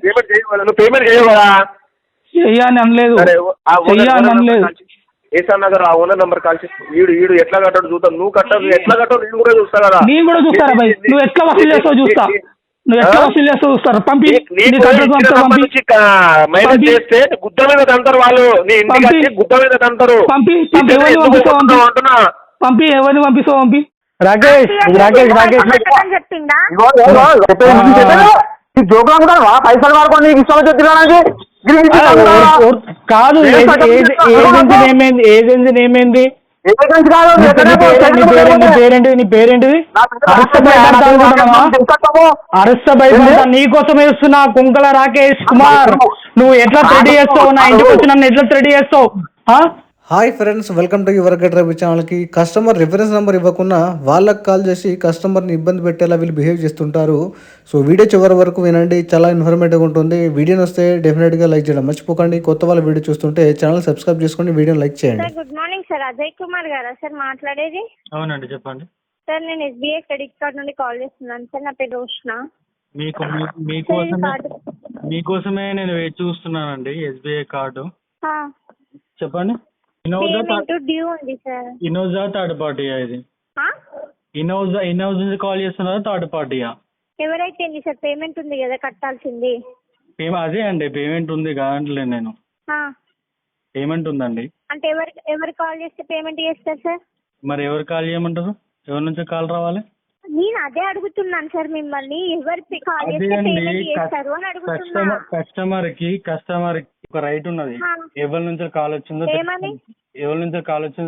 Payment చేయగలవు, నువ్వు payment చేయగలవా? చెయ్యని అనలేదు, చెయ్యని అనలేదు. ఏసాన్ నగర్ ఆ ఓనర్ నెంబర్ కాల్ చేసి వీడు ఎట్లా కట్టాడు చూద్దాం. నువ్వు కట్టావు, నువ్వు ఎట్లా కట్టావు నేను కూడా చూస్తా కదా. నేను కూడా చూస్తారా భయ్, నువ్వు ఎట్లా వసూలు చేస్తావు చూస్తా, నువ్వు ఎట్లా వసూలు చేస్తావు చూస్తారు. పంపి మైనస్ చేస్తే గుద్ద మీద తంటారు వాళ్ళు, నీ ఇంటికి వచ్చి గుద్ద మీద తంటారు. పంపి పంపి ఎవరిని పంపిస్తావు పంపి. రాకేష్ రాకేష్ రాకేష్ జోకులు పైసలు వాడుకొని నీకు ఇష్టం వచ్చి కాదు. ఏజెన్సీ ఏమైంది? నీ పేరేంటిది? అరెస్ట్ భయపడతా నీకోసం వేస్తున్నా కుంకల రాకేష్ కుమార్. నువ్వు ఎట్లా థ్రెడ్ చేస్తావు? నా ఇంటికి వచ్చి నన్ను ఎట్లా థ్రెడ్ చేస్తావు? Hi friends, welcome to your get రైబు ఛానల్కి. కస్టమర్ రిఫరెన్స్ నెంబర్ ఇవ్వకుండా వాళ్ళకి కాల్ చేసి కస్టమర్ని ఇబ్బంది పెట్టేలా వీళ్ళు బిహేవ్ చేస్తుంటారు. సో వీడియో చివరి వరకు వినండి, చాలా ఇన్ఫర్మేటివ్గా ఉంటుంది. వీడియోని వస్తే డెఫినెట్గా లైక్ చేయడం మర్చిపోకండి. కొత్త వాళ్ళ వీడియో చూస్తుంటే ఛానల్ సబ్స్క్రైబ్ చేసుకోండి, వీడియోని లైక్ చేయండి. Good morning sir, Ajay Kumar గారా సార్ మాట్లాడేది? అవునండి చెప్పండి సార్. నేను SBI క్రెడిట్ కార్డ్ నుండి కాల్ చేస్తున్నాను సార్. నా పేరు రోష్న. మీకోసమే నేను చూస్తున్నానండి SBI కార్డు. చెప్పండి. డ్యూ ఉంది సార్. ఇన్నోజా థర్డ్ పార్టీయా ఇది? ఇన్నోజా నుంచి కాల్ చేస్తున్నారా థర్డ్ పార్టీయా? ఎవరైతే సార్ పేమెంట్ ఉంది కదా కట్టాల్సింది. అదే అండి పేమెంట్ ఉంది కాదంటలే నేను. పేమెంట్ ఉందండి. అంటే ఎవరు కాల్ చేస్తే పేమెంట్ చేస్తారు సార్? మరి ఎవరు కాల్ చేయమంటారు? ఎవరి నుంచి కాల్ రావాలి? నేను అదే అడుగుతున్నాను సార్ మిమ్మల్ని, ఎవరు కాల్ చేస్తే పేమెంట్ చేస్తారు అని అడుగుతున్నా. కస్టమర్ కి ఒక రైట్ ఉన్నది. ఎవరి నుంచి కాల్ వచ్చిందో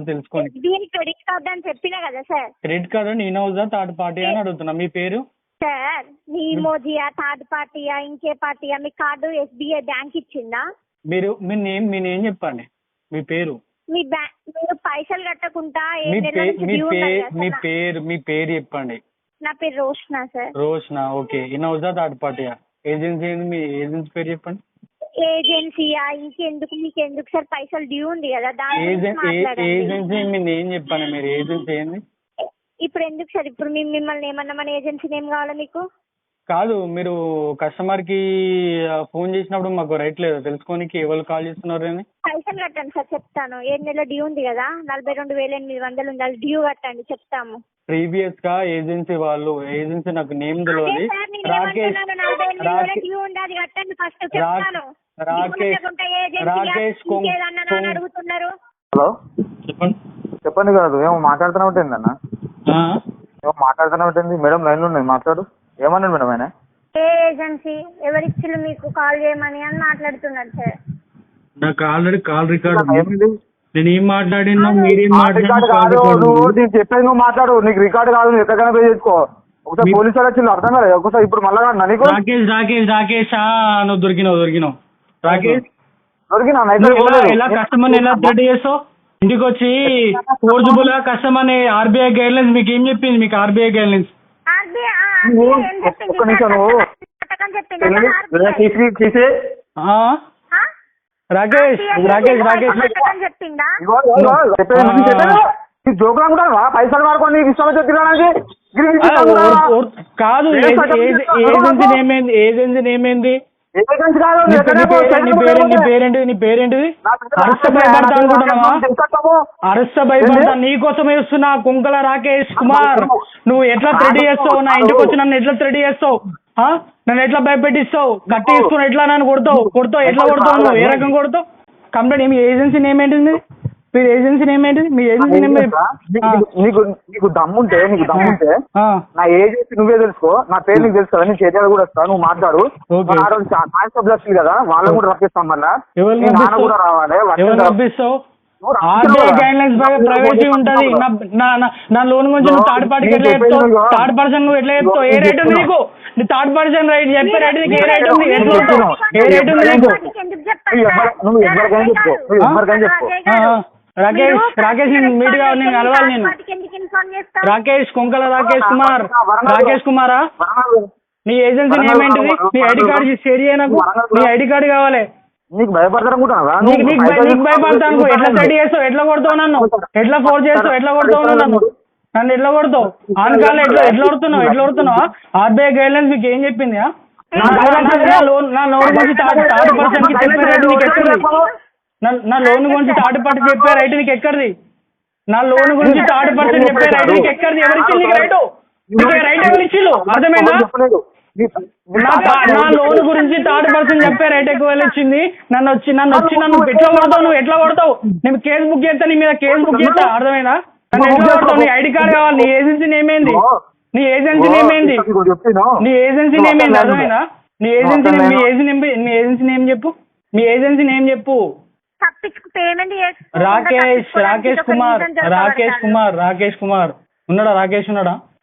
తెలుసుకోండి. దీని క్రెడిట్ కార్డ్ అని చెప్పినా కదా సార్. క్రెడిట్ కార్డ్ అని ఇన్నోజా థర్డ్ పార్టీ అని అడుగుతున్నా. మీ పేరు సార్? నీమోజియా థర్డ్ పార్టీయా ఇంకే పార్టీయా? మీ కార్డు SBI బ్యాంక్ ఇచ్చిందా? మీరు మీ నేమ్ చెప్పండి, మీ పేరు. మీరు పైసలు కట్టకుండా మీ పేరు చెప్పండి. నా పేరు రోష్న సార్. రోష్న, ఓకే. ఇన్నోజా థర్డ్ పార్టీయా? ఏజెన్సీ ఏంది? మీ ఏజెన్సీ పేరు చెప్పండి. ఏజెన్సీయా? ఇంకెందుకు మీకు ఎందుకు సార్? పైసలు డ్యూ ఉంది కదా ఏజెన్సీ మీ నేమ్ చెప్పండి. మీరు ఏజెన్సీ ఏంది? ఇప్పుడు ఎందుకు సార్? ఇప్పుడు మిమ్మల్ని ఏమన్నా మన ఏజెన్సీ నేమ్ కావాలా మీకు? కాదు, మీరు కస్టమర్ కి ఫోన్ చేసినప్పుడు మాకు రైట్ లేదు తెలుసుకోనికి ఎవరు కాల్ చేస్తున్నారు అని. పైసలు కట్టండి సార్, చెప్తాను. 7 నెలల డ్యూ ఉంది కదా, 42,800 ఉంది, అది డ్యూ కట్టండి చెప్తాము. ప్రీవియస్ గా ఏజెన్సీ నాకు నేమ్ తెలియదు. అడుగుతున్నారు. హలో చెప్పండి. చెప్పండి కాదు, ఏమో మాట్లాడుతున్నా ఉంటుంది అన్న. ఏమో మాట్లాడుతున్నా ఉంటుంది మేడం. లైన్లో ఉన్నాయి, మాట్లాడు. ఏమన్నాడు మేడం ఆయన? ఏ ఏజెన్సీ ఎవరిచ్చిళ్ళు మీకు కాల్ చేయమని అని మాట్లాడుతున్నాడు సార్. నాకు ఆల్రెడీ కాల్ రికార్డు. నేను ఏం మాట్లాడినా మీరేం మాట్లాడు. నువ్వు చెప్పేది నువ్వు మాట్లాడు, నీకు రికార్డు కాదు, నువ్వు ఎక్కడికైనా పే చేసుకో. ఒకసారి పోలీసు వాళ్ళు వచ్చింది అర్థం కదా. ఒకసారి ఇప్పుడు మళ్ళా నీకు రాకేష్ నువ్వు దొరికినావు రాకేష్. దొరికినా కస్టమర్ ఎలా థ్రెడ్ చేస్తావు? ఇంటికి వచ్చి ఫోర్జబుల్ గా కస్టమర్ RBI గైడ్ లైన్స్ మీకు ఏం చెప్పింది? మీకు RBI గైడ్ లైన్స్ ఒక్క నిమిషం నువ్వు రాకేష్ జోకులు అనుకుంటావా? పైసలు వాడుకొని నీకు ఇష్టం వచ్చి కాదు. ఏజెన్సీ ఏమైంది? నీ పేరేంటిది? అరెస్ట్ భయపడతా అనుకుంటున్నావా? అరెస్ట్ భయపడతా నీకోసం వేస్తున్నా కుంకల రాకేష్ కుమార్. నువ్వు ఎట్లా థ్రెడ్ చేస్తావు? నా ఇంటికి వచ్చి నన్ను ఎట్లా థ్రెడ్ చేస్తావు? నన్ను ఎట్లా భయపెట్టిస్తావు? కట్టి తీసుకుని ఎట్లా నన్ను కొడతావు? ఎట్లా కొడతావు? నువ్వు ఏ రకంగా కొడతావు? కంప్లైంట్ మీ ఏజెన్సీ నేమ్ ఏంటిది? మీరు ఏజెన్సీ నేమ్ ఏంటిది? మీ ఏజెన్సీ నేమ్ నీకు దమ్ముంటే నా ఏజెన్సీ నువ్వే తెలుసుకో, నా పేరు నీకు తెలుసు కదా. నీ చేతిలో కూడా వస్తా, నువ్వు మాట్లాడు. కానిస్టేబుల్ వస్తుంది కదా, వాళ్ళని కూడా రప్పిస్తాం. మళ్ళీ నాన్న కూడా రావాలి. RBI గైడ్ లైన్స్ ప్రైవసీ ఉంటది. నా లోన్ గురించి నువ్వు థర్డ్ పార్టీకి ఎట్లా చెప్తావు? థర్డ్ పర్సన్ నువ్వు ఎట్లా చెప్తావు? ఏ రేట్ ఉంది నీకు? నీ థర్డ్ పర్సన్ రైట్ చెప్పే రేట్ నీకు ఏ రేట్ ఉంది? ఏ రేట్ ఉంది నీకు? నువ్వు ఎవరికైనా చెప్పు. రాకేష్ మీట్ గా నేను కలవాలి. నేను రాకేష్ కుంకల రాకేష్ కుమారా? నీ ఏజెన్సీ నేమ్ ఏంటిది? నీ ఐడి కార్డు షేర్ చేయ నాకు. నీ ఐడి కార్డు కావాలి. నీకు భయపడతానుకుంటున్నావా? నీకు భయపడతాను. ఎట్లా స్టడీ చేస్తావు? ఎట్లా కొడతావు నన్ను? ఎట్లా ఫోర్స్ చేస్తావు? ఎట్లా కొడతావు నన్ను ఎట్లా కొడతావు? ఆన్ కాల్ ఎట్లా కొడుతున్నావు? RBI గైడ్ లైన్స్ మీకు ఏం చెప్పింది? నా లోన్ గురించి థర్డ్ పర్సన్ కి చెప్పే రైట్ నీకు ఎక్కడిది? నా లోన్ గురించి థర్డ్ పర్సన్ చెప్పే రైట్ నీకు ఎక్కడిది? నా లోన్ గురించి థర్డ్ పర్సన్ చెప్పే రైట్ నీకు ఎక్కడిది? ఎవరిచ్చింది నీకు రైట్? నీకు రైట్ ఎవరిచ్చిల్లు? అర్థమైందా? నా లోన్ గురించి థర్డ్ పర్సన్ చెప్పే రైట్ ఎక్కువ ఇచ్చింది. నన్ను ఎట్లా కొడతావు? నువ్వు ఎట్లా కొడతావు? నేను కేసు బుక్ చేస్తా, నీ మీద కేసు బుక్ చేస్తా. అర్థమైందా? నన్ను ఎట్లా కొడతావు? నీ ఐడి కార్డ్ కావాలి. నీ ఏజెన్సీ నేమ్ ఏంది? నీ ఏజెన్సీ నేమ్ ఏంది? నీ ఏజెన్సీ నేమ్ ఏంది? అర్థమైనా? నీ ఏజెన్సీ మీ ఏజెన్సీ నేమ్ చెప్పు. మీ ఏజెన్సీ నేమ్ చెప్పు. రాకేష్ కుమార్ ఉన్నాడా?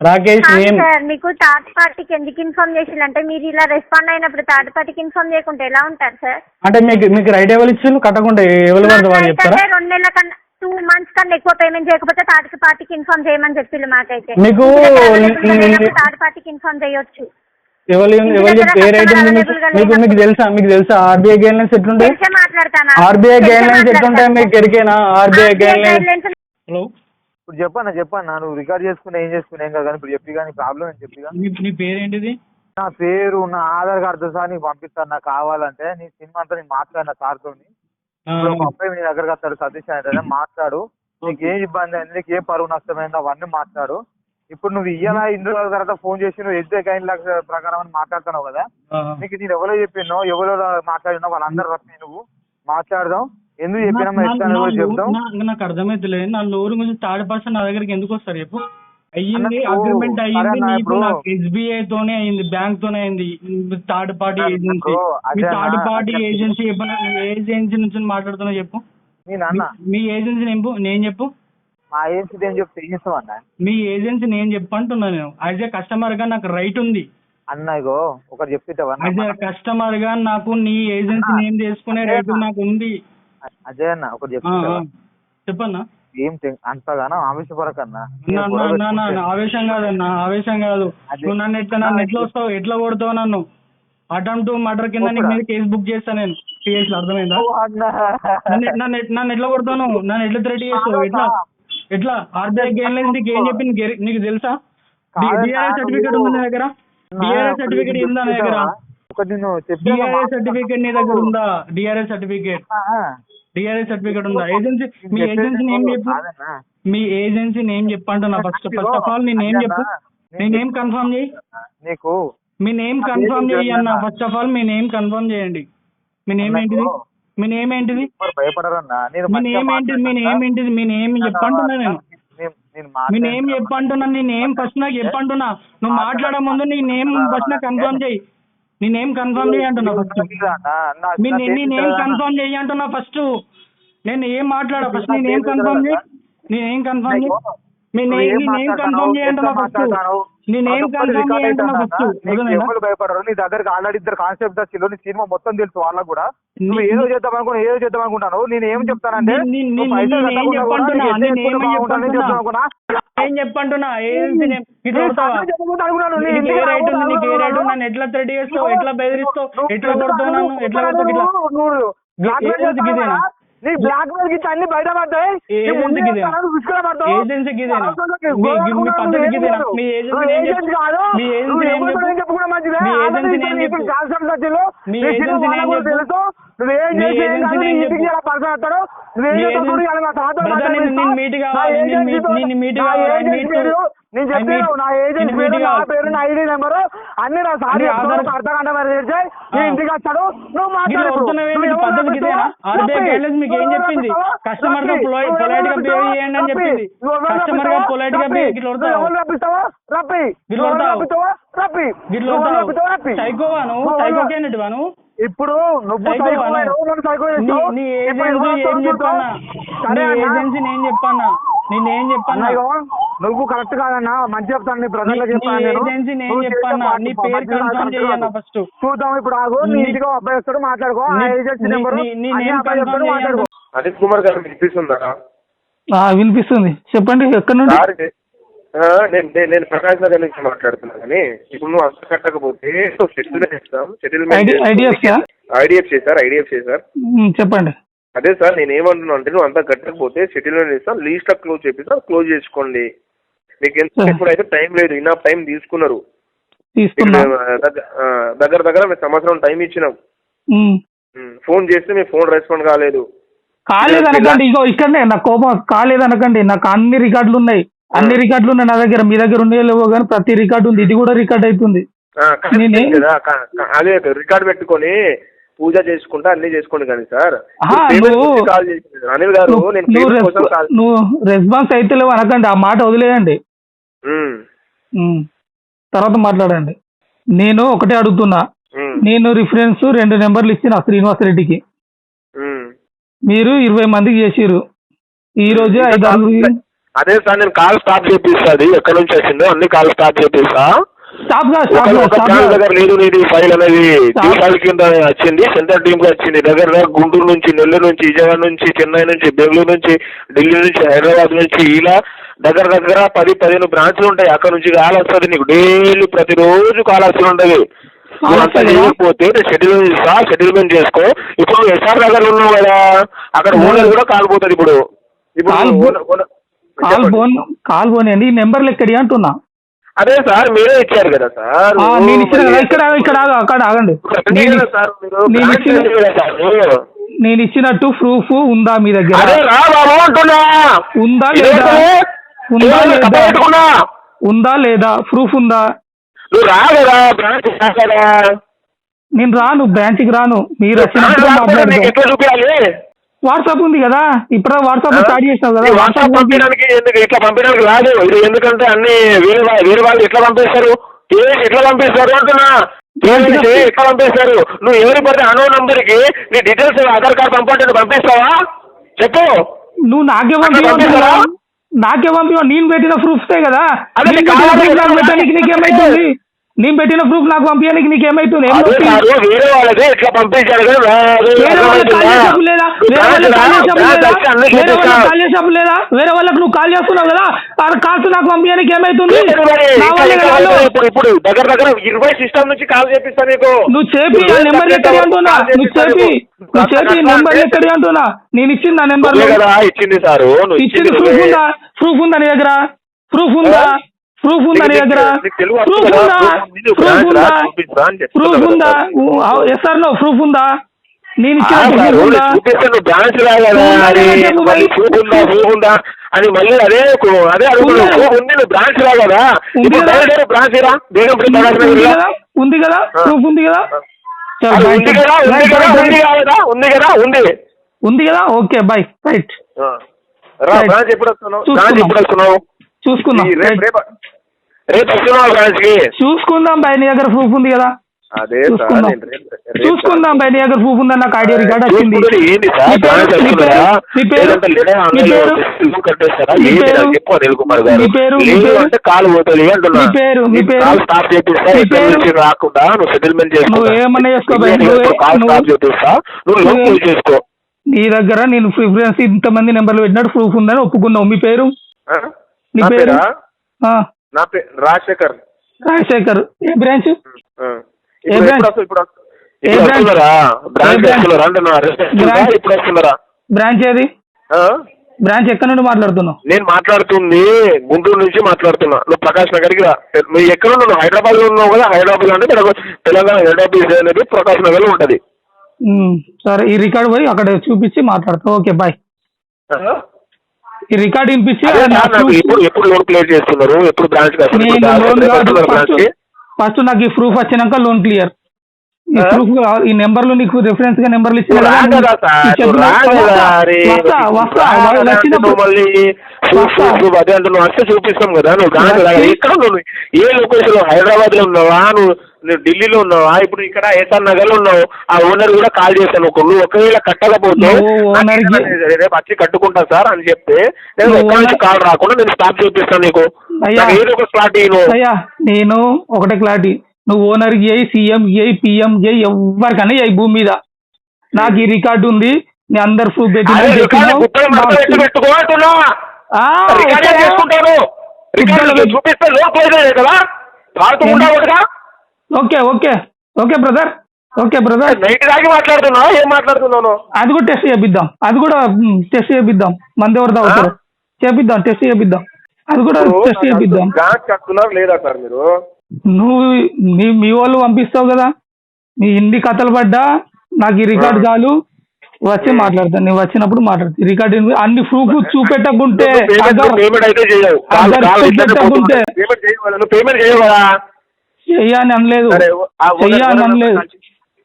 రాకేష్ నేమ్. మీకు థర్డ్ పార్టీకి ఎందుకు ఇన్ఫార్మ్ చేసిందంటే మీరు ఇలా రెస్పాండ్ అయినప్పుడు థర్డ్ పార్టీకి ఇన్ఫార్మ్ చేయకుంటే ఎలా ఉంటారు సార్? అంటే మీకు రైట్ ఎవరు ఇచ్చిండ్రు? కట్టకుండా ఎవరు పడతారు వాళ్ళు చెప్తారా? 2 నెలల కన్నా 2 months కన్నా ఎక్కువ పేమెంట్ చేయకపోతే థర్డ్ పార్టీకి ఇన్ఫార్మ్ చేయమని చెప్పిండు మాకైతే. మీకు థర్డ్ పార్టీకి ఇన్ఫార్మ్ చేయొచ్చు. ఎవరు ఏ రైట్ ఉంది మీకు తెలుసా? ఆర్బీఐ గైడ్ లైన్స్ ఎట్లుంటాయి? ఆర్బీఐ గైడ్ లైన్స్ ఎట్లుంటాయి మీకు ఎరికేనా? RBI guide lines. హలో, ఇప్పుడు చెప్పన్నా నువ్వు రికార్డ్ చేసుకుని ఏం కదా కానీ ఇప్పుడు చెప్పి కానీ ప్రాబ్లం అని చెప్పి. నీ పేరేంటిది? నా పేరు, నా ఆధార్ కార్డు సార్ నీకు పంపిస్తాను. నాకు కావాలంటే నీ సినిమా అంతా నేను మాట్లాడిన సార్తో. ఒక అబ్బాయి నీ దగ్గరకు వస్తాడు, సతీష్ అంటే మాట్లాడు. నీకు ఏం ఇబ్బంది అయింది, నీకు ఏం పరువు నష్టమైంది అవన్నీ మాట్లాడు. ఇప్పుడు నువ్వు ఇయ్యాలా ఇందులో తర్వాత ఫోన్ చేసి నువ్వు ఎస్బీఐ గైడ్ లైన్స్ ప్రకారం అని మాట్లాడుతున్నావు కదా. నీకు నేను ఎవరో చెప్పినో ఎవరో మాట్లాడినో వాళ్ళందరూ రప్పి నువ్వు మాట్లాడదాం. ఎందుకు చెప్పినా చెప్తాం. నాకు అర్థమైతలేదు. నా లోన్ గురించి థర్డ్ పర్సన్ నా దగ్గరికి ఎందుకు వస్తారు చెప్పు? అయ్యింది అగ్రిమెంట్ అయ్యింది నీకు, నాకు ఎస్బీఐ తోనే అయింది, బ్యాంక్ తోనే అయింది. థర్డ్ పార్టీ ఏజెన్సీ, మీ థర్డ్ పార్టీ ఏజెన్సీ ఏజెన్సీ నుంచి మాట్లాడుతున్నా చెప్పు. మీ ఏజెన్సీ నేను చెప్పు. మా ఏజెన్సీ ఏం చెప్తే ఏం చేస్తామన్నా? మీ ఏజెన్సీ నేను చెప్పంటున్నా. నేను యాజ్ ఏ కస్టమర్ గా నాకు రైట్ ఉంది అన్న. ఇగో ఒకటి చెప్తావా? యాజ్ ఏ కస్టమర్ గా నాకు నీ ఏజెన్సీ నేమ్ చేసుకునే రైట్ నాకు ఉంది. అజయ్ అన్న ఒకటి చెప్పన్నా. ఏం అంతగానో ఆవేశపడకన్నా. ఆవేశం కాదన్నా, ఆవేశం కాదు. నువ్వు నన్ను ఎట్లా వస్తావు, ఎట్లా కొడతావు నన్ను? అటెంప్ట్ టు మర్డర్ కింద నీకు మీద కేసు బుక్ చేస్తా నేను. కేసులు అర్థమైందా? నన్ను ఎట్లా కొడతాను? నన్ను ఎట్లా థ్రెట్ చేస్తావు? ఎట్లా ఆర్బీఐ గైడ్ లైన్స్ నీకు ఏం చెప్పి నీకు తెలుసా? డిఆర్ఐ సర్టిఫికేట్ ఉంది నా దగ్గర. డిఆర్ఐ సర్టిఫికేట్ ఉందా నా దగ్గర? డిఆర్ఐ సర్టిఫికేట్ నీ దగ్గర ఉందా? డిఆర్ఐ సర్టిఫికేట్ ఉందా? ఏజెన్సీ, మీ ఏజెన్సీ నేమ్ చెప్పు. మీ ఏజెన్సీ నేమ్ చెప్పంటున్నా. ఫస్ట్ ఆఫ్ ఆల్ నీ నేమ్ చెప్పు. నీ నేమ్ కన్ఫర్మ్ చేయి. నీకు మీ నేమ్ కన్ఫర్మ్ చేయి అన్న. First of all me name confirm చేయండి. మీ నేమ్ ఏంటిది? మీ నేమ్ ఏంటిది? భయపడరన్నా. మీ నేమ్ ఏంటిది? మీ నేమ్ చెప్పంటున్నా నేను. మీ నేమ్ చెప్పంటున్నా. నీ నేమ్ ఫస్ట్ నాకు చెప్పంటున్నా. నువ్వు మాట్లాడే ముందు నీ నేమ్ ఫస్ట్ నాకు కన్ఫర్మ్ చేయి. నీ నేమ్ కన్ఫర్మ్ చేయి అంటున్నా ఫస్ట్. నీ నేమ్ కన్ఫర్మ్ చేయి అంటున్నా ఫస్ట్. నేను ఏం మాట్లాడా? ఫస్ట్ నీ నేమ్ కన్ఫర్మ్ చేయి. నీ నేమ్ కన్ఫర్మ్ చేయి. నీ నేమ్ కన్ఫర్మ్ చేయంటున్నా ఫస్ట్. నీ నేమ్ కన్ఫర్మ్ చేయంటున్నా ఫస్ట్. భయపడరు. నీ దగ్గరకు ఆల్రెడీ 2 కాన్సెప్ట్ వచ్చిందో నీ సినిమా మొత్తం తెలుసు వాళ్ళకు కూడా. నువ్వు ఏదో చేద్దాం అనుకుంటాను. నేను ఏం చెప్తానంటే ఏం చెప్పంటున్నా. నన్ను ఎట్లా థ్రెట్ చేస్తావు? ఎట్లా బెదిరిస్తావు? ఎట్లా కొడతావు నన్ను? ఎట్లా కొడతావు? నీ బ్లాక్ మెయిల్ గిట్ల అన్ని బయట పడతాయి. ఏజెన్సీకి నేను చెప్పాను నా ఏజెంట్ పేరు, నా పేరు, నా ఐడి నెంబర్ అన్ని నా సార్ అర్థగంట మరి తెచ్చాయి. నీ ఇంటికి వచ్చాడు. నువ్వు మీకు ఏం చెప్పింది? కస్టమర్ గా పొలైట్ గా బిహేవ్ చేయండి అని చెప్పింది. కస్టమర్ గా పొలైట్ గా రప్పిస్తావా? రప్పి సైకోవా నువ్వు? సైకో క్యాండిడేట్ వా నువ్వు? ఇప్పుడు నువ్వు ఏం చెప్పన్నా? ఏజెన్సీ నేను చెప్పన్నా. నేనేం చెప్పన్నా? నువ్వు కరెక్ట్ కాదన్నా. మంచి చెప్తాను. నీ బ్రదర్ చెప్పాను. ఏజెన్సీ నేను చెప్పన్నా. నీ పేరు కన్ఫర్మ్ చేయన్నా ఫస్ట్. చూద్దాం. ఇప్పుడు ఆగు. నీ ఇంటికి అబ్బాయి వస్తాడు, మాట్లాడుకో. ఆ ఏజెన్సీ నెంబర్ మాట్లాడుకో. అనిల్ కుమార్ గారు వినిపిస్తుందా? వినిపిస్తుంది. చెప్పండి. ఎక్కడ నుండి? నేను ప్రకాశ్ నగర్ నుంచి మాట్లాడుతున్నా. కానీ ఇప్పుడు నువ్వు అంత కట్టకపోతే సెటిల్మెంట్ ఇస్తాం. Settlement IDFC sir. చెప్పండి. అదే సార్ నేను ఏమంటున్నా అంటే నువ్వు అంతా కట్టకపోతే సెటిల్మెంట్ ఇస్తాం. లీస్ట్ క్లోజ్ చేపిస్తాం. క్లోజ్ చేసుకోండి. మీకు ఎంత ఎప్పుడైతే టైం లేదు. ఇన్నఫ్ టైం తీసుకున్నారు. తీస్తున్నా. దగ్గర దగ్గర మేము సంవత్సరం టైం ఇచ్చినాం. ఫోన్ చేస్తే మీ ఫోన్ రెస్పాండ్ కాలేదు. కాలేదనకండి, ఇగో ఇక్కడనే నా కోపం. కాలేదనకండి, నాకు అన్ని రికార్డులు ఉన్నాయి, అన్ని రికార్డులు ఉన్నాయి నా దగ్గర. మీ దగ్గర ఉన్నాయో లేవో కానీ ప్రతి రికార్డు ఉంది. ఇది కూడా రికార్డ్ అవుతుంది. అదే రికార్డ్ పెట్టుకొని పూజ చేసుకుంటా అన్ని చేసుకోండి కానీ సార్. అనిల్ గారు నువ్వు రెస్పాన్స్ అయితే లేవు అనకండి, ఆ మాట వదిలేయండి, తర్వాత మాట్లాడండి. నేను ఒకటే అడుగుతున్నా, నేను రిఫరెన్స్ 2 నెంబర్లు ఇచ్చిన శ్రీనివాస్ రెడ్డికి, మీరు 20 మందికి చేసిర్రు. ఈ రోజు 5 అదే సార్ నేను కాల్ స్టాప్ చేపిస్తాది. ఎక్కడి నుంచి వచ్చిందో అన్ని కాల్ స్టాప్ చేపిస్తా. దగ్గర లేదు నీది ఫైల్ అనేది ఫైల్ కింద వచ్చింది, సెంట్రల్ టీమ్ కి వచ్చింది. దగ్గర గుంటూరు నుంచి, నెల్లూరు నుంచి, విజయవాడ నుంచి, చెన్నై నుంచి, బెంగళూరు నుంచి, ఢిల్లీ నుంచి, హైదరాబాద్ నుంచి, ఇలా దగ్గర దగ్గర 10-15 బ్రాంచ్లు ఉంటాయి. అక్కడ నుంచి కాల్ వస్తుంది నీకు డైలీ, ప్రతిరోజు కాల్ వస్తుంది ఉంటుంది. నువ్వు అంతా చేయకపోతే షెడ్యూల్ ఇస్తా, షెడ్యూల్మెంట్ చేసుకో. ఇప్పుడు ఎస్ఆర్ నగర్ ఉన్నావు కదా, అక్కడ ఓనర్ కూడా కాల్ పోతుంది. ఇప్పుడు కాల్ పోనీ నెంబర్లు ఎక్కడి అంటున్నా. అదే సార్ మీరే ఇచ్చారు కదా సార్. నేను ఇచ్చిన కదా, ఇక్కడ అక్కడ ఆగండి. నేను ఇచ్చినట్టు ప్రూఫ్ ఉందా మీ దగ్గర? ఉందా లేదా? ఉందా లేదా? ప్రూఫ్ ఉందా? నేను రాను, బ్రాంచ్కి రాను. మీరు వచ్చినప్పుడు మాట్లాడుతున్నారు. వాట్సాప్ ఉంది కదా, ఇప్పుడు వాట్సాప్ స్టార్ట్ చేసినావు కదా. వాట్సాప్ పంపించడానికి ఇట్లా పంపించడానికి రాదు ఇది. ఎందుకంటే అన్ని వేరే వాళ్ళు ఎట్లా పంపిస్తారు, ఎట్లా పంపిస్తారు అంటున్నా. ఎట్లా పంపిస్తారు? నువ్వు ఎవరి పడితే అనో నంబర్ కి నీ డీటెయిల్స్ ఆధార్ కార్డు పంపంటే పంపిస్తావా చెప్పు. నువ్వు నాకే పంపివా? నేను పెట్టిన ప్రూఫ్సే కదా. పెట్టడానికి నీకేమైతుంది? నేను పెట్టిన ప్రూఫ్ నాకు పంపించడానికి నీకేమైతుంది? వేరే వాళ్ళది ఎట్లా పంపించారు కదా. వేరే వాళ్ళకి నువ్వు కాల్ చేస్తున్నావు కదా, కాల్స్ నాకు పంపించడానికి ఏమైతుంది? ఇప్పుడు దగ్గర దగ్గర 20 సిస్టమ్ నుంచి కాల్ చేపిస్తా నీకు. నువ్వు చేపి నెంబర్ ఎక్కడి అంటున్నా, నువ్వు చేపి నెంబర్ ఎక్కడి అంటున్నా. నేను ఇచ్చింది ఆ నెంబర్ ఇచ్చింది సార్. ఇచ్చింది ప్రూఫ్ ఉందా నీ దగ్గర? ప్రూఫ్ ఉందా నీ దగ్గర? ప్రూఫ్ ఉందా? ఎస్ఆర్ లో ప్రూఫ్ ఉందా? నేను అని మళ్ళీ అదే బ్రాంచ్ రా కదా. ఉంది కదా, ప్రూఫ్ ఉంది కదా, ఉంది కదా. Okay bye, right. బ్రాంచ్ ఎప్పుడు వస్తున్నావు? చూసుకుందాం, రేపు వస్తున్నావు బ్రాంచ్ కి. చూసుకుందాం బాయ్, నీ దగ్గర ప్రూఫ్ ఉంది కదా. చూసుకుందాం బాయ్, నీ దగ్గర ప్రూఫ్ ఉందా? నాకు ఆడియో రికార్డ్ వచ్చింది. రాకుండా నువ్వు సెటిల్మెంట్ ఏమన్నా చేసుకో. నీ దగ్గర నేను ప్రిఫరెన్స్ ఇంతమంది నెంబర్లు పెట్టినట్టు ప్రూఫ్ ఉందని ఒప్పుకున్నావు. మీ పేరు? నీ పేరు? నా పేరు రాజశేఖర్. ఏ బ్రాంచ్? బ్రాంచ్ ఏది? బ్రాంచ్ ఎక్కడ నుండి మాట్లాడుతున్నావు? నేను మాట్లాడుతుంది గుంటూరు నుంచి మాట్లాడుతున్నా. నువ్వు ప్రకాష్ నగర్కి రా. నువ్వు ఎక్కడ ఉన్నావు? హైదరాబాద్ లో ఉన్నావు కదా. హైదరాబాద్ అంటే తెలంగాణ హెడ్ ఆఫీస్ అనేది ప్రకాష్ నగర్ లో ఉంటది. సరే, ఈ రికార్డ్ పోయి అక్కడ చూపించి మాట్లాడతావు. Okay bye. ఈ రికార్డ్ వినిపించి ఎప్పుడు లోన్ క్లియర్ చేస్తున్నారు? ఎప్పుడు బ్రాంచ్? ఫస్ట్ నాకు ఈ ప్రూఫ్ వచ్చినాక లోన్ క్లియర్. ఈ ప్రూఫ్, ఈ నెంబర్లు నీకు రిఫరెన్స్ గా నెంబర్లు ఇచ్చిన అదే అంటే నువ్వు వస్తే చూపిస్తాం కదా. నువ్వు ఇక్కడ ఏ లొకేషన్? హైదరాబాద్ లో ఉన్నావా? నువ్వు ఢిల్లీలో ఉన్నావా? ఇప్పుడు ఇక్కడ ఏసార్ నగర్ లో ఉన్నావు. ఆ ఓనర్ కూడా కాల్ చేశాను. నువ్వు ఒకవేళ కట్టకపోతే రేపు వచ్చి కట్టుకుంటా సార్ అని చెప్తే నేను ఎక్కడి నుంచి కాల్ రాకుండా నేను స్టాప్ చూపిస్తాను నీకు. ఏదో ఒక క్లారిటీ. నేను ఒకటే క్లారిటీ, నువ్వు ఓనర్ చేయి, సీఎం చేయి, పిఎం చేయి, ఎవరికైనా చేయి భూమి మీద. నాకు ఈ రికార్డు ఉంది. నీ అందరు ప్రూఫ్ ఓకే బ్రదర్. నైట్ దాకా మాట్లాడుతున్నావు. ఏం మాట్లాడుతున్నాను? అది కూడా టెస్ట్ చేపిద్దాం. మంది ఎవరు తాగుతారు చేపిద్దాం. టెస్ట్ చేపిద్దాం. అది కూడా టెస్ట్ చేపిద్దాం. బ్రాంచ్ కట్టుకున్నారు లేదా సార్ మీరు? నువ్వు మీ వాళ్ళు పంపిస్తావు కదా, నీ ఇన్ని కథలు పడ్డా నాకు ఈ రికార్డు చాలు, వచ్చి మాట్లాడతాను. నేను వచ్చినప్పుడు మాట్లాడతాను. రికార్డు అన్ని ప్రూఫ్ చూపెట్టకుంటే పేమెంట్ అయితే చేయవు, చూపెట్టకుంటే పేమెంట్ చేయవు కదా. చెయ్యని అనలేదు, చెయ్యని అనలేదు.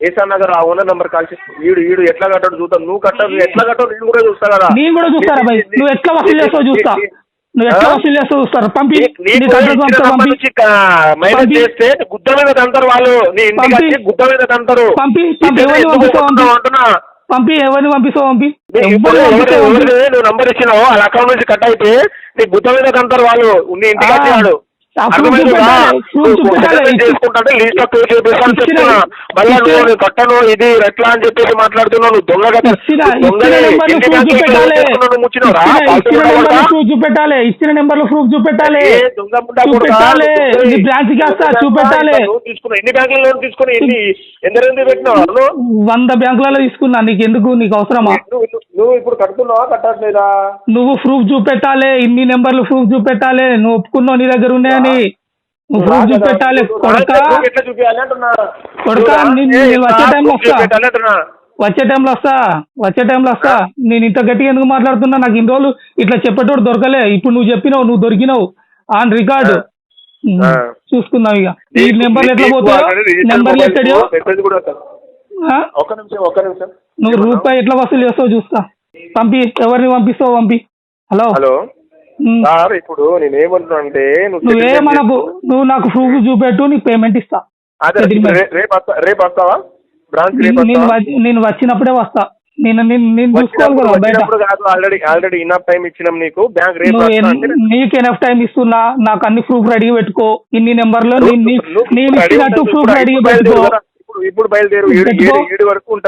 ఏసాన్ నగర్ ఆ ఓనర్ నంబర్ కాల్ చేసి వీడు ఎట్లా కట్టాడు చూద్దాం. నువ్వు కట్టావు, ఎట్లా కట్టావు నేను కూడా చూస్తా కదా. నేను కూడా చూస్తారా భయ్, నువ్వు ఎట్లా వసూలు చేస్తావు చూస్తా, నువ్వు ఎట్లా వసూలు చేస్తావు చూస్తారు. పంపి మైనస్ చేస్తే గుద్ద మీద తంటారు వాళ్ళు, నీ ఇంటికి వచ్చి గుద్ద మీద తంటారు. పంపి ఎవరిని పంపిస్తావు అంటున్నా, పంపి ఎవరిని పంపిస్తావు, పంపి నువ్వు నంబర్ ఇచ్చినావు వాళ్ళ అకౌంట్ నుంచి కట్ అయితే నీ గుద్ద మీద తంటారు వాళ్ళు, నీ ఇంటికి వచ్చాడు. చేసుకుంటే లీస్ట్ లో పే చేపిస్తాను చెప్తున్నా. మళ్ళీ నువ్వు కట్టను ఇది ఎట్లా అని చెప్పేసి మాట్లాడుతున్నావు. నువ్వు దొంగ కదా, చూపెట్టాలి, ఇచ్చిన నెంబర్లు ప్రూఫ్ చూపెట్టాలి, బ్రాంచ్ కి వస్తా చూపెట్టాలి. ఎన్ని బ్యాంకుల లోన్ తీసుకుని ఎందరెందుకు పెట్టినావు? 100 బ్యాంకులలో తీసుకున్నా, నీకు ఎందుకు, నీకు అవసరమా? నువ్వు ఇప్పుడు కడుతున్నావా కట్టట్లేదా? నువ్వు ప్రూఫ్ చూపెట్టాలి, ఇన్ని నెంబర్లు ప్రూఫ్ చూపెట్టాలి. నువ్వు ఒప్పుకున్నావు నీ దగ్గర ఉన్నాయని, నువ్వు ప్రూఫ్ చూపెట్టాలి. కొడక నేను వచ్చే టైంలో వస్తా. నేను ఇంత గట్టిగా ఎందుకు మాట్లాడుతున్నా? నాకు ఇన్ని రోజులు ఇట్లా చెప్పేటోడు దొరకలే, ఇప్పుడు నువ్వు చెప్పినావు, నువ్వు దొరికినావు ఆన్ రికార్డు. చూసుకుందాం ఇక ఈ నెంబర్లు ఎట్లా పోతాయో, నెంబర్లు ఎక్కడో. నువ్వు రూపాయి ఎట్లా వసూలు చేస్తావు చూస్తా. పంపి, ఎవరిని పంపిస్తావు పంపి. హలో సార్, ఇప్పుడు నేనేమంటున్నా అంటే నువ్వేమనకు, నువ్వు నాకు ప్రూఫ్ చూపెట్టు, నీకు పేమెంట్ ఇస్తా. రేపు వస్తావా బ్రాంచ్? నేను వచ్చినప్పుడే వస్తా. నేను చూసుకోవాలి కదా బయట. ఆల్రెడీ ఇనఫ్ టైం ఇచ్చినాం నీకు. బ్యాంక్ నీకు ఎనఫ్ టైం ఇస్తున్నా, నాకు అన్ని ప్రూఫ్ రెడీగా పెట్టుకో. ఇన్ని నెంబర్లో నేను ఇచ్చినట్టు ప్రూఫ్ రెడీగా పెట్టుకో. ఇప్పుడు బయలుదేరు,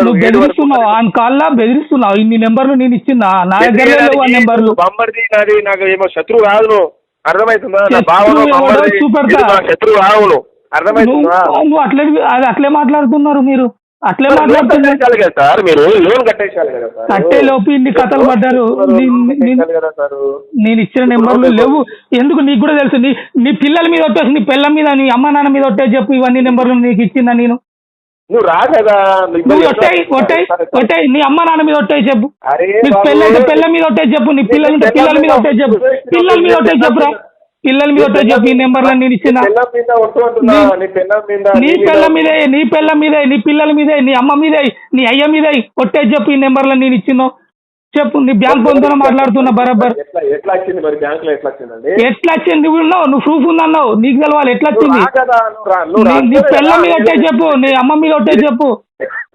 నువ్వు బెదిరిస్తున్నావు, ఆన్ కాల్ బెదిరిస్తున్నావు. ఇన్ని నెంబర్లు నేను ఇచ్చిందా? నా దగ్గర నెంబర్లు బొమ్మర్ది నాది, నాకు ఏమో శత్రువు కాదు నువ్వు, అర్థమవుతుందా? చూపెడతా, శత్రువు కాదు నువ్వు, అర్థమవుతుందా? నువ్వు అట్లే మాట్లాడుతున్నారు మీరు, అట్లే మాట్లాడుతున్నారు సార్. మీరు లోన్ కట్టేసాలి కదా సార్. కట్టే లోపు ఇన్ని కథలు పడ్డారు. నేను ఇచ్చిన నెంబర్లు లేవు. ఎందుకు నీకు కూడా తెలుసు. నీ పిల్లల మీద ఒట్టేసి, నీ పిల్లల మీద, నీ అమ్మ నాన్న మీద ఒట్టేసి చెప్పు. ఇవన్నీ నెంబర్లు నీకు ఇచ్చిందా నేను? నువ్వు రా కదా, నువ్వు ఒట్టాయి నీ అమ్మ నాన్న మీద ఒట్టాయి చెప్పు. నీకు పెళ్ళైతే పిల్లల మీద ఒట్టేసి చెప్పు. నీ పిల్లల మీద ఒట్టేసి చెప్పు. పిల్లల మీద ఒట్టేసి చెప్పురా, పిల్లల మీద ఒట్టేసి చెప్పు. ఈ నెంబర్లను నేను ఇచ్చిన నీ పిల్లల మీదే, నీ పిల్లల మీదే, నీ పిల్లల మీదే, నీ అమ్మ మీదే, నీ అయ్య మీదే ఒట్టేసి చెప్పు. ఈ నెంబర్లను నేను ఇచ్చినో చెప్పు. నీ బ్యాంక్ పొందుతో మాట్లాడుతున్నా బరాబర్. ఎట్లా వచ్చింది మరి బ్యాంక్ లో? ఎట్లా వచ్చిందండి? ఎట్లా వచ్చింది? నువ్వు ప్రూఫ్ ఉందన్నావు, నీకు తెలవాలి ఎట్లా వచ్చింది. నీ పిల్లల మీద ఒట్టేసి చెప్పు, నీ అమ్మ మీద ఒట్టేసి చెప్పు,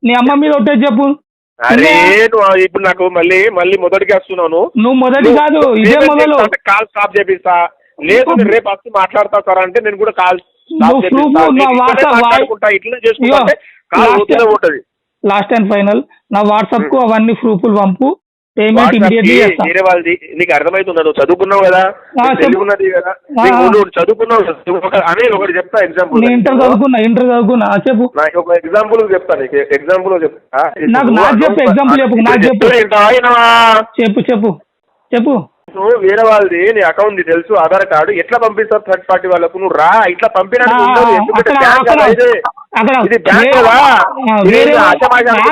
నీ అమ్మ మీద ఒట్టేసి చెప్పు. అరే ఇప్పుడు నాకు మళ్ళీ మొదటికి వస్తున్నాను. నువ్వు మొదటి కాదు, ఇదే మొదలు. కాల్ స్టాప్ చేపిస్తా, లేదు రేపు వచ్చి మాట్లాడతా సార్ అంటే నేను కూడా కాల్ ఉంటది. లాస్ట్ అండ్ ఫైనల్ నా వాట్సాప్ కు అవన్నీ ప్రూఫ్లు పంపు, పేమెంట్ ఇమిడియట్లీ చేస్తా. వేరే వాళ్ళది నీకు అర్థమవుతుందా? నువ్వు చదువుకున్నావు కదా, తెలుగున్నది కదా, నువ్వు చదువుకున్నావు అని ఒకటి చెప్తా ఎగ్జాంపుల్. ఇంటర్ చదువుకున్నా చెప్పు. నాకు ఒక ఎగ్జాంపుల్ చెప్తా, నీకు ఎగ్జాంపుల్ చెప్తా. నాకు చెప్పు, ఎగ్జాంపుల్ చెప్పు, నాకు చెప్పు. చెప్పు వేరే వాళ్ళది నీ అకౌంట్ తెలుసు, ఆధార్ కార్డు ఎట్లా పంపిస్తారు థర్డ్ పార్టీ వాళ్ళకు? నువ్వు రా, ఇట్లా పంపించడానికి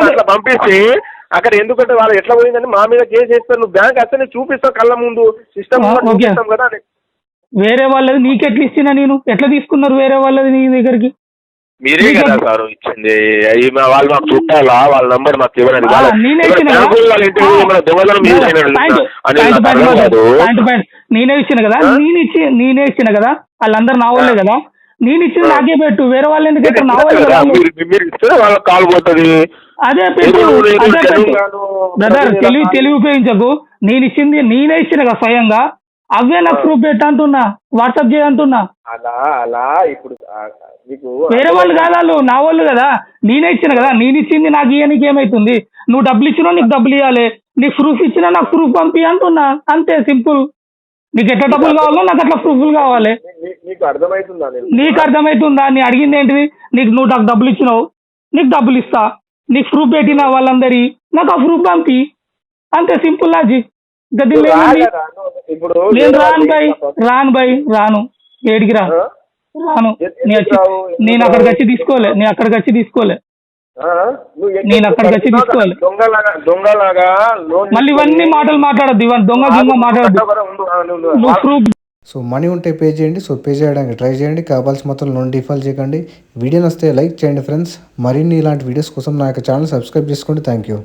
అట్లా పంపిస్తే అక్కడ ఎందుకంటే వాళ్ళు ఎట్లా పోయిందని మా మీద కేసు వేస్తారు. నువ్వు బ్యాంక్ వస్తే చూపిస్తావు కళ్ళ ముందు, సిస్టమ్ చూపిస్తాం కదా. వేరే వాళ్ళది నీకెట్లా ఇచ్చినా, నేను ఎట్లా తీసుకున్నారు వేరే వాళ్ళది నీ దగ్గరికి? మీరే కదా సార్ ఇచ్చింది. వాళ్ళు మాకు చుట్టాలా, వాళ్ళ నంబర్ మాకు ఇవ్వలేదు. నేనే ఇచ్చిన కదా, నేనే ఇచ్చిన కదా, వాళ్ళందరూ నా వాళ్ళే కదా. నేను ఇచ్చింది నాకే పెట్టు, వేరే వాళ్ళు ఎందుకంటే నా వాళ్ళు కదా. మీరు ఇస్తే వాళ్ళకి కాల్ పోతుంది. అదే పెట్టు, బ్రదర్. తెలివి ఉపయోగించకు. నేను ఇచ్చింది నేనే ఇచ్చిన కదా స్వయంగా, అవే నాకు ప్రూఫ్ పెట్ట అంటున్నా, వాట్సాప్ చేయంటున్నా. అలా ఇప్పుడు వేరే వాళ్ళు కాదు, వాళ్ళు నా వాళ్ళు కదా. నేనే ఇచ్చిన కదా, నేను ఇచ్చింది నాకు ఇయ్యనికి ఏమైతుంది? నువ్వు డబ్బులు ఇచ్చినా నీకు డబ్బులు ఇవ్వాలి, నీకు ప్రూఫ్ ఇచ్చినా నాకు ప్రూఫ్ పంపి అంటున్నా, అంతే సింపుల్. నీకు ఎట్లా డబ్బులు కావాలో నాకు అట్లా ప్రూఫ్లు కావాలి. నీకు అర్థమవుతుందా? నీ అడిగింది ఏంటిది? నువ్వు నాకు డబ్బులు ఇచ్చినావు, నీకు డబ్బులు ఇస్తా. నీకు ప్రూఫ్ పెట్టిన వాళ్ళందరి నాకు ఆ ప్రూఫ్ పంపి, అంతే సింపుల్ లాజిక్. నేను రాను బై, రాను ఏడికి రా, రాను. నేను అక్కడికి వచ్చి తీసుకోలే. నేను అక్కడికి వచ్చి తీసుకోవాలి. దొంగలాగా మళ్ళీ ఇవన్నీ మాటలు మాట్లాడద్దు. ఇవన్నీ దొంగ మాట్లాడద్దు. నువ్వు ప్రూఫ్. సో మనీ ఉంటే పే చేయండి. సో పే చేయడానికి ట్రై చేయండి. కావాల్సిన మొత్తం లోన్ డిఫాల్ట్ చేయకండి. వీడియో నస్తే లైక్ చేయండి ఫ్రెండ్స్. మరిన్ని ఇలాంటి వీడియోస్ కోసం నా యొక్క ఛానల్ సబ్స్క్రైబ్ చేసుకోండి. Thank you.